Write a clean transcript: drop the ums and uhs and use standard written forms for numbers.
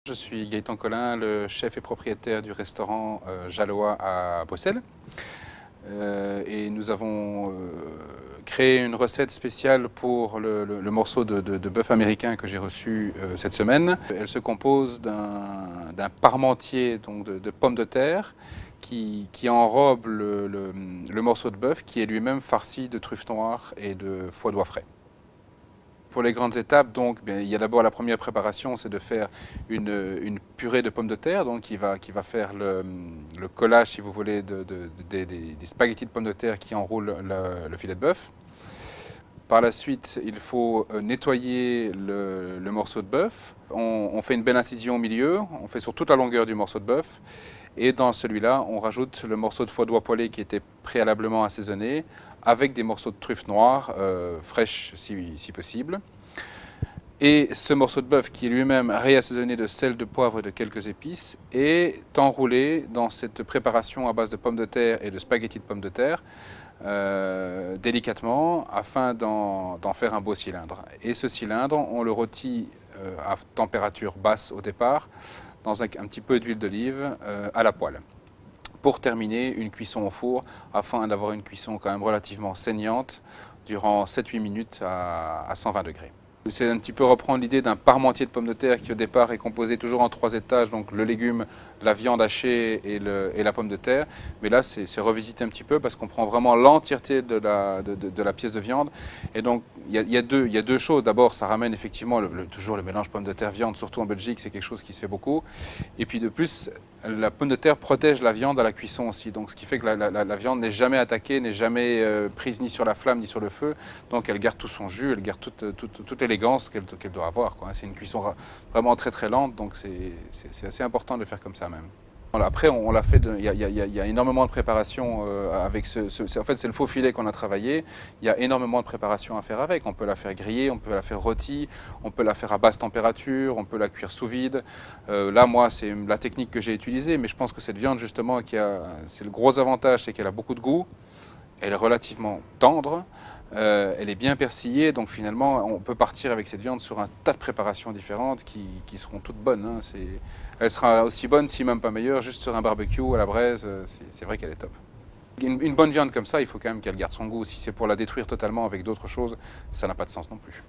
Je suis Gaëtan Collin, le chef et propriétaire du restaurant Jalois à Bruxelles. Et nous avons créé une recette spéciale pour le morceau de bœuf américain que j'ai reçu cette semaine. Elle se compose d'un parmentier donc de pommes de terre qui enrobe le morceau de bœuf qui est lui-même farci de truffes noires et de foie d'oie frais. Pour les grandes étapes, donc, il y a d'abord la première préparation, c'est de faire une purée de pommes de terre, donc qui va faire le collage, si vous voulez, des spaghettis de pommes de terre qui enroulent le filet de bœuf. Par la suite, il faut nettoyer le morceau de bœuf. On fait une belle incision au milieu, on fait sur toute la longueur du morceau de bœuf. Et dans celui-là, on rajoute le morceau de foie d'oie poêlé qui était préalablement assaisonné, avec des morceaux de truffes noires, fraîches si possible. Et ce morceau de bœuf qui est lui-même réassaisonné de sel, de poivre et de quelques épices est enroulé dans cette préparation à base de pommes de terre et de spaghettis de pommes de terre délicatement afin d'en faire un beau cylindre. Et ce cylindre, on le rôtit à température basse au départ dans un petit peu d'huile d'olive à la poêle. Pour terminer, une cuisson au four afin d'avoir une cuisson quand même relativement saignante durant 7-8 minutes à 120 degrés. C'est un petit peu reprendre l'idée d'un parmentier de pommes de terre qui au départ est composé toujours en 3 étages, donc le légume, la viande hachée et la pomme de terre. Mais là, c'est revisiter un petit peu parce qu'on prend vraiment l'entièreté de la pièce de viande. Et donc, il y a deux choses. D'abord, ça ramène effectivement toujours le mélange pomme de terre-viande, surtout en Belgique, c'est quelque chose qui se fait beaucoup. Et puis de plus, la pomme de terre protège la viande à la cuisson aussi. Donc, ce qui fait que la viande n'est jamais attaquée, n'est jamais prise ni sur la flamme ni sur le feu. Donc, elle garde tout son jus, elle garde toute l'élégance qu'elle doit avoir, quoi. C'est une cuisson vraiment très très lente, donc c'est assez important de le faire comme ça même. Voilà, après, on l'a fait, il y a énormément de préparation avec en fait, c'est le faux filet qu'on a travaillé. Il y a énormément de préparation à faire avec. On peut la faire griller, on peut la faire rôtie, on peut la faire à basse température, on peut la cuire sous vide. Là, moi, c'est la technique que j'ai utilisée, mais je pense que cette viande, justement, c'est le gros avantage, c'est qu'elle a beaucoup de goût. Elle est relativement tendre, elle est bien persillée, donc finalement on peut partir avec cette viande sur un tas de préparations différentes qui seront toutes bonnes. Hein. Elle sera aussi bonne, si même pas meilleure, juste sur un barbecue à la braise, c'est vrai qu'elle est top. Une bonne viande comme ça, il faut quand même qu'elle garde son goût. Si c'est pour la détruire totalement avec d'autres choses, ça n'a pas de sens non plus.